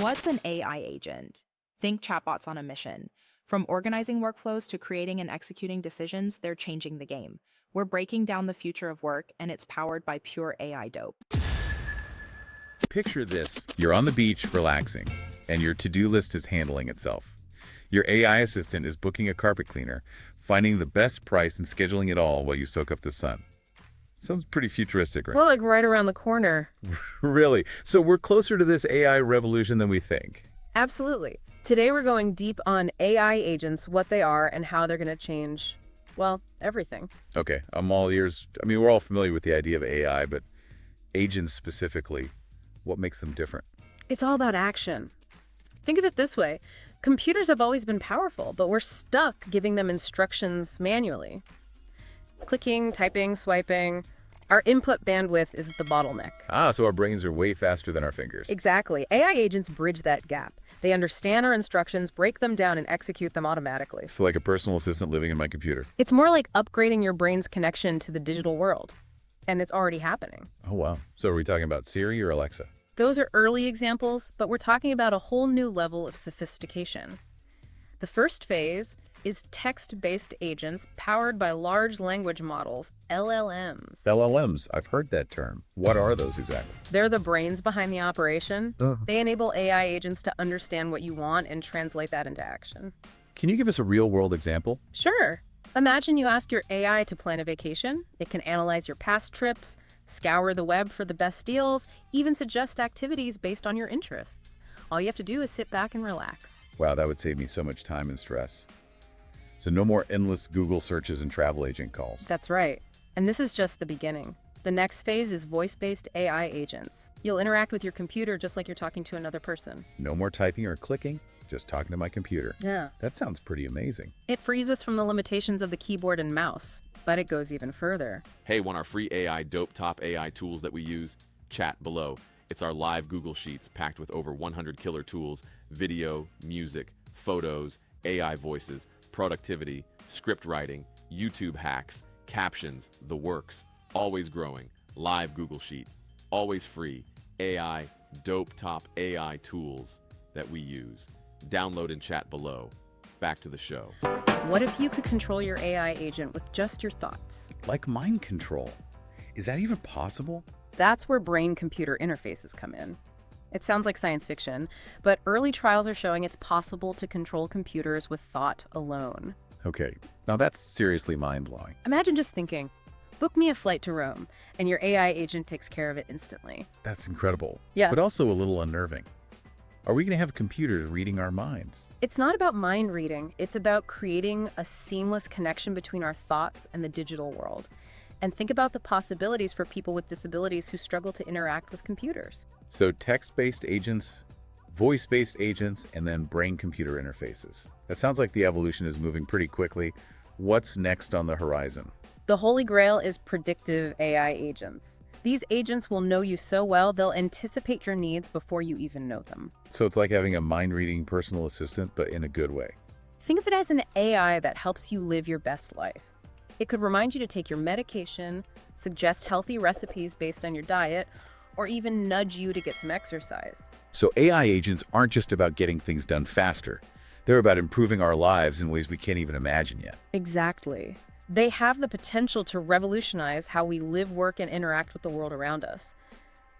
What's an AI agent? Think chatbots on a mission. From organizing workflows to creating and executing decisions, they're changing the game. We're breaking down the future of work, and it's powered by pure AI dope. Picture this. You're on the beach relaxing, and your to-do list is handling itself. Your AI assistant is booking a carpet cleaner, finding the best price and scheduling it all while you soak up the sun. Sounds pretty futuristic, right? Well, like right around the corner. Really? So we're closer to this AI revolution than we think. Absolutely. Today we're going deep on AI agents, what they are, and how they're going to change, well, everything. Okay, I'm all ears. I mean, we're all familiar with the idea of AI, but agents specifically, what makes them different? It's all about action. Think of it this way. Computers have always been powerful, but we're stuck giving them instructions manually. Clicking, typing, swiping. Our input bandwidth is the bottleneck. So our brains are way faster than our fingers. Exactly. AI agents bridge that gap. They understand our instructions, break them down, and execute them automatically. So like a personal assistant living in my computer. It's more like upgrading your brain's connection to the digital world. And it's already happening. Oh, wow. So are we talking about Siri or Alexa? Those are early examples, but we're talking about a whole new level of sophistication. The first phase is text-based agents powered by large language models, LLMs. LLMs, I've heard that term. What are those exactly? They're the brains behind the operation. They enable AI agents to understand what you want and translate that into action. Can you give us a real-world example? Sure. Imagine you ask your AI to plan a vacation. It can analyze your past trips, scour the web for the best deals, even suggest activities based on your interests. All you have to do is sit back and relax. Wow, that would save me so much time and stress. So no more endless Google searches and travel agent calls. That's right. And this is just the beginning. The next phase is voice-based AI agents. You'll interact with your computer just like you're talking to another person. No more typing or clicking, just talking to my computer. Yeah. That sounds pretty amazing. It frees us from the limitations of the keyboard and mouse, but it goes even further. Hey, want our free AI dope top AI tools that we use? Chat below. It's our live Google Sheets packed with over 100 killer tools, video, music, photos, AI voices, productivity, script writing, YouTube hacks, captions, the works. Always growing. Live Google Sheet. Always free. AI, dope top AI tools that we use. Download and chat below. Back to the show. What if you could control your AI agent with just your thoughts? Like mind control. Is that even possible? That's where brain-computer interfaces come in. It sounds like science fiction, but early trials are showing it's possible to control computers with thought alone. Okay, now that's seriously mind-blowing. Imagine just thinking, book me a flight to Rome, and your AI agent takes care of it instantly. That's incredible. Yeah. But also a little unnerving. Are we going to have computers reading our minds? It's not about mind reading. It's about creating a seamless connection between our thoughts and the digital world. And think about the possibilities for people with disabilities who struggle to interact with computers. So text-based agents, voice-based agents, and then brain-computer interfaces. That sounds like the evolution is moving pretty quickly. What's next on the horizon? The holy grail is predictive AI agents. These agents will know you so well, they'll anticipate your needs before you even know them. So it's like having a mind-reading personal assistant, but in a good way. Think of it as an AI that helps you live your best life. It could remind you to take your medication, suggest healthy recipes based on your diet, or even nudge you to get some exercise. So AI agents aren't just about getting things done faster. They're about improving our lives in ways we can't even imagine yet. Exactly. They have the potential to revolutionize how we live, work, and interact with the world around us.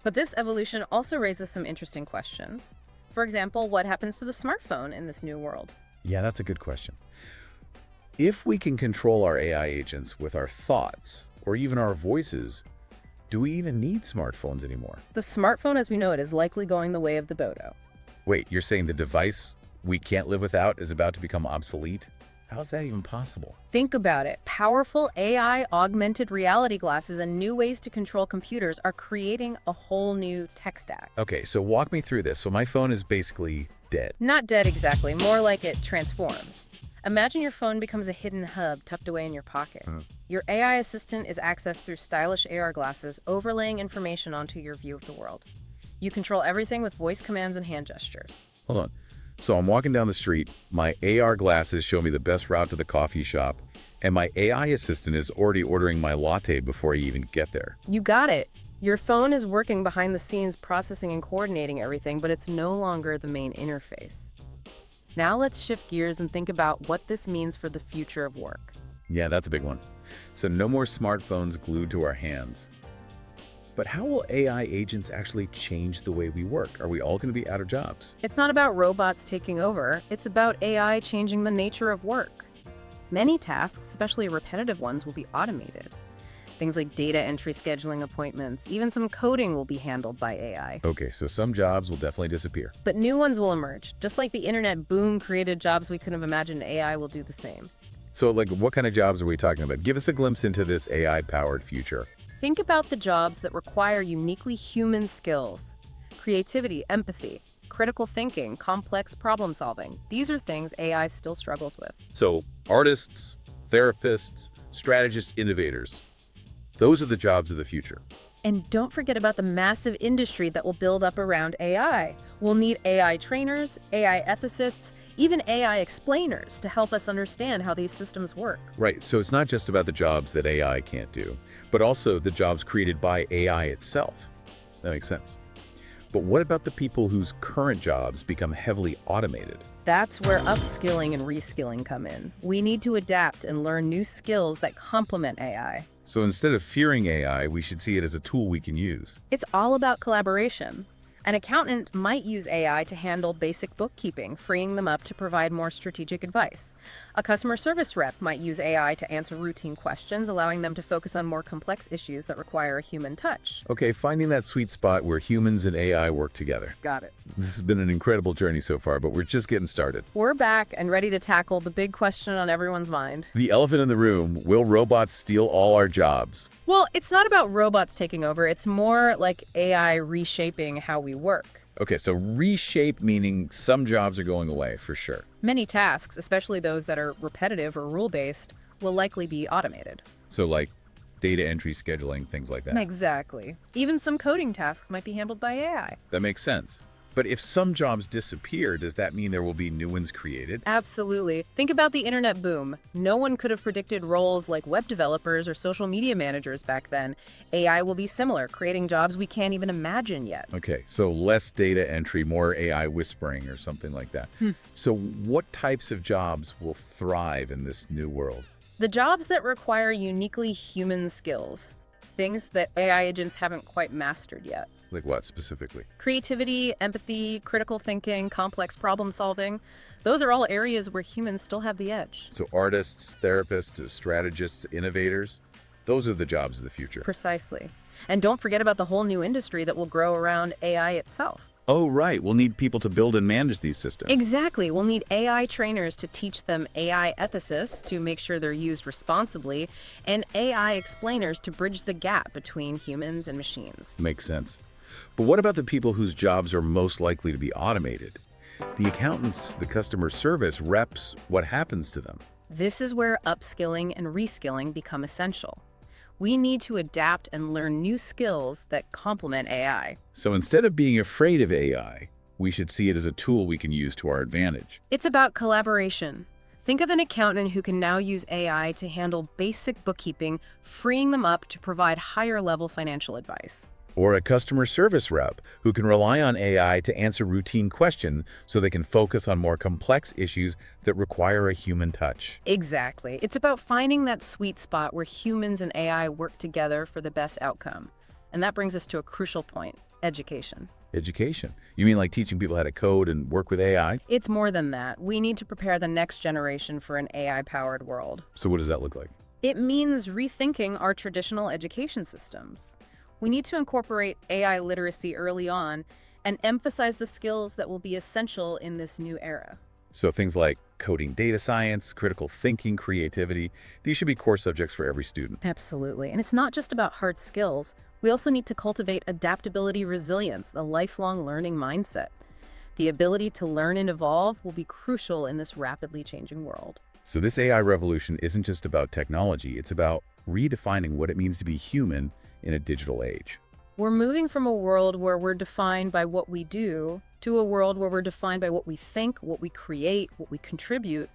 But this evolution also raises some interesting questions. For example, what happens to the smartphone in this new world? Yeah, that's a good question. If we can control our AI agents with our thoughts or even our voices, do we even need smartphones anymore? The smartphone as we know it is likely going the way of the Bodo. Wait, you're saying the device we can't live without is about to become obsolete? How is that even possible? Think about it. Powerful AI augmented reality glasses and new ways to control computers are creating a whole new tech stack. Okay, so walk me through this. So my phone is basically dead. Not dead exactly, more like it transforms. Imagine your phone becomes a hidden hub tucked away in your pocket. Your AI assistant is accessed through stylish AR glasses, overlaying information onto your view of the world. You control everything with voice commands and hand gestures. Hold on. So I'm walking down the street, my AR glasses show me the best route to the coffee shop, and my AI assistant is already ordering my latte before I even get there. You got it. Your phone is working behind the scenes, processing and coordinating everything, but it's no longer the main interface. Now let's shift gears and think about what this means for the future of work. Yeah, that's a big one. So no more smartphones glued to our hands. But how will AI agents actually change the way we work? Are we all going to be out of jobs? It's not about robots taking over, it's about AI changing the nature of work. Many tasks, especially repetitive ones, will be automated. Things like data entry, scheduling appointments, even some coding will be handled by AI. Okay, so some jobs will definitely disappear. But new ones will emerge. Just like the internet boom created jobs we couldn't have imagined, AI will do the same. So like what kind of jobs are we talking about? Give us a glimpse into this AI-powered future. Think about the jobs that require uniquely human skills. Creativity, empathy, critical thinking, complex problem solving. These are things AI still struggles with. So artists, therapists, strategists, innovators. Those are the jobs of the future. And don't forget about the massive industry that will build up around AI. We'll need AI trainers, AI ethicists, even AI explainers to help us understand how these systems work. Right, so it's not just about the jobs that AI can't do, but also the jobs created by AI itself. That makes sense. But what about the people whose current jobs become heavily automated? That's where upskilling and reskilling come in. We need to adapt and learn new skills that complement AI. So instead of fearing AI, we should see it as a tool we can use. It's all about collaboration. An accountant might use AI to handle basic bookkeeping, freeing them up to provide more strategic advice. A customer service rep might use AI to answer routine questions, allowing them to focus on more complex issues that require a human touch. Okay, finding that sweet spot where humans and AI work together. Got it. This has been an incredible journey so far, but we're just getting started. We're back and ready to tackle the big question on everyone's mind. The elephant in the room, will robots steal all our jobs? Well, it's not about robots taking over. It's more like AI reshaping how we work. Okay, so reshape meaning some jobs are going away, for sure. Many tasks, especially those that are repetitive or rule-based, will likely be automated. So like data entry, scheduling, things like that. Exactly. Even some coding tasks might be handled by AI. That makes sense. But if some jobs disappear, does that mean there will be new ones created? Absolutely. Think about the internet boom. No one could have predicted roles like web developers or social media managers back then. AI will be similar, creating jobs we can't even imagine yet. Okay, so less data entry, more AI whispering or something like that. So what types of jobs will thrive in this new world? The jobs that require uniquely human skills, things that AI agents haven't quite mastered yet. Like what specifically? Creativity, empathy, critical thinking, complex problem solving. Those are all areas where humans still have the edge. So artists, therapists, strategists, innovators, those are the jobs of the future. Precisely. And don't forget about the whole new industry that will grow around AI itself. Oh, right. We'll need people to build and manage these systems. Exactly. We'll need AI trainers to teach them AI ethicists to make sure they're used responsibly, and AI explainers to bridge the gap between humans and machines. Makes sense. But what about the people whose jobs are most likely to be automated? The accountants, the customer service reps, what happens to them? This is where upskilling and reskilling become essential. We need to adapt and learn new skills that complement AI. So instead of being afraid of AI, we should see it as a tool we can use to our advantage. It's about collaboration. Think of an accountant who can now use AI to handle basic bookkeeping, freeing them up to provide higher-level financial advice. Or a customer service rep who can rely on AI to answer routine questions so they can focus on more complex issues that require a human touch. Exactly. It's about finding that sweet spot where humans and AI work together for the best outcome. And that brings us to a crucial point: education. Education? You mean like teaching people how to code and work with AI? It's more than that. We need to prepare the next generation for an AI-powered world. So what does that look like? It means rethinking our traditional education systems. We need to incorporate AI literacy early on and emphasize the skills that will be essential in this new era. So things like coding, data science, critical thinking, creativity, these should be core subjects for every student. Absolutely. And it's not just about hard skills. We also need to cultivate adaptability, resilience, a lifelong learning mindset. The ability to learn and evolve will be crucial in this rapidly changing world. So this AI revolution isn't just about technology, it's about redefining what it means to be human in a digital age. We're moving from a world where we're defined by what we do to a world where we're defined by what we think, what we create, what we contribute.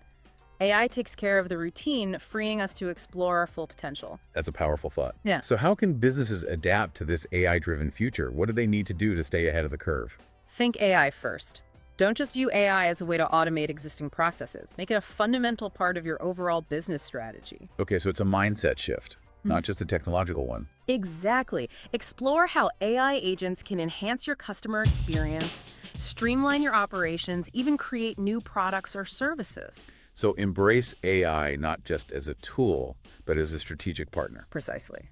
AI takes care of the routine, freeing us to explore our full potential. That's a powerful thought. Yeah. So how can businesses adapt to this AI-driven future? What do they need to do to stay ahead of the curve? Think AI first. Don't just view AI as a way to automate existing processes. Make it a fundamental part of your overall business strategy. Okay, so it's a mindset shift, not just a technological one. Exactly. Explore how AI agents can enhance your customer experience, streamline your operations, even create new products or services. So embrace AI not just as a tool, but as a strategic partner. Precisely.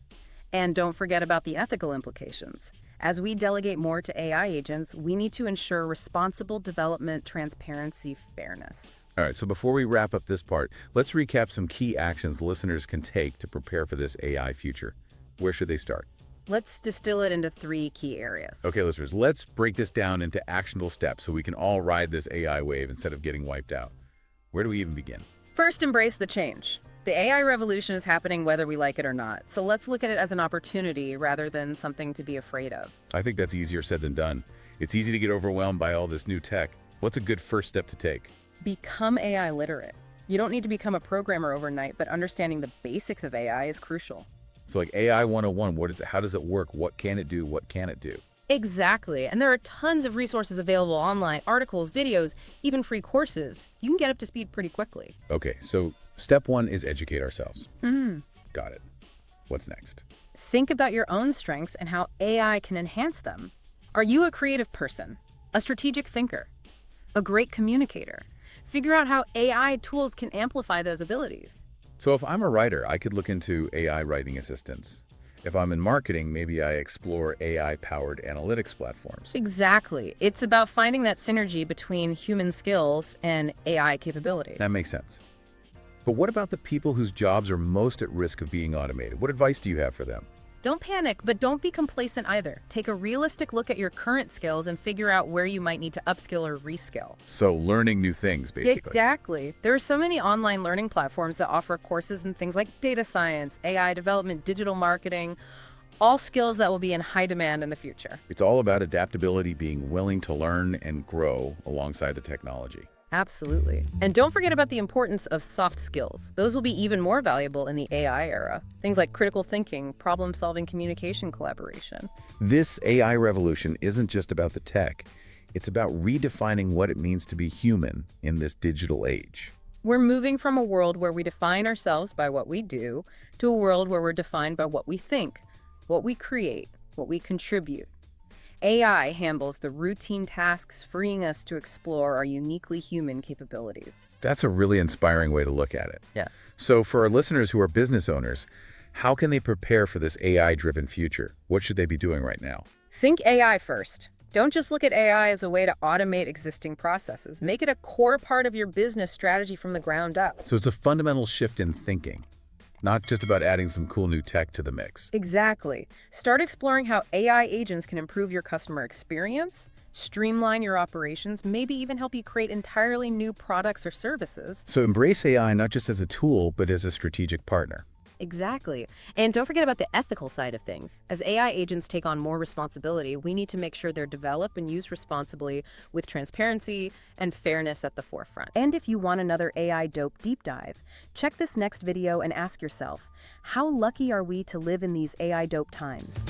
And don't forget about the ethical implications. As we delegate more to AI agents, we need to ensure responsible development, transparency, fairness. All right, so before we wrap up this part, let's recap some key actions listeners can take to prepare for this AI future. Where should they start? Let's distill it into 3 key areas. Okay, listeners, let's break this down into actionable steps so we can all ride this AI wave instead of getting wiped out. Where do we even begin? First, embrace the change. The AI revolution is happening whether we like it or not, so let's look at it as an opportunity rather than something to be afraid of. I think that's easier said than done. It's easy to get overwhelmed by all this new tech. What's a good first step to take? Become AI literate. You don't need to become a programmer overnight, but understanding the basics of AI is crucial. So like AI 101, what is it? How does it work? What can it do? What can it do? Exactly. And there are tons of resources available online, articles, videos, even free courses. You can get up to speed pretty quickly. Okay, so step 1 is educate ourselves. Got it. What's next? Think about your own strengths and how AI can enhance them. Are you a creative person? A strategic thinker? A great communicator? Figure out how AI tools can amplify those abilities. So if I'm a writer, I could look into AI writing assistants. If I'm in marketing, maybe I explore AI-powered analytics platforms. Exactly. It's about finding that synergy between human skills and AI capabilities. That makes sense. But what about the people whose jobs are most at risk of being automated? What advice do you have for them? Don't panic, but don't be complacent either. Take a realistic look at your current skills and figure out where you might need to upskill or reskill. So learning new things, basically. Exactly. There are so many online learning platforms that offer courses in things like data science, AI development, digital marketing, all skills that will be in high demand in the future. It's all about adaptability, being willing to learn and grow alongside the technology. Absolutely. And don't forget about the importance of soft skills. Those will be even more valuable in the AI era. Things like critical thinking, problem-solving, communication, collaboration. This AI revolution isn't just about the tech. It's about redefining what it means to be human in this digital age. We're moving from a world where we define ourselves by what we do to a world where we're defined by what we think, what we create, what we contribute. AI handles the routine tasks, freeing us to explore our uniquely human capabilities. That's a really inspiring way to look at it. Yeah. So for our listeners who are business owners, how can they prepare for this AI-driven future? What should they be doing right now? Think AI first. Don't just look at AI as a way to automate existing processes. Make it a core part of your business strategy from the ground up. So it's a fundamental shift in thinking, not just about adding some cool new tech to the mix. Exactly. Start exploring how AI agents can improve your customer experience, streamline your operations, maybe even help you create entirely new products or services. So embrace AI not just as a tool, but as a strategic partner. Exactly. And don't forget about the ethical side of things. As AI agents take on more responsibility, we need to make sure they're developed and used responsibly with transparency and fairness at the forefront. And if you want another AI dope deep dive, check this next video and ask yourself, how lucky are we to live in these AI dope times?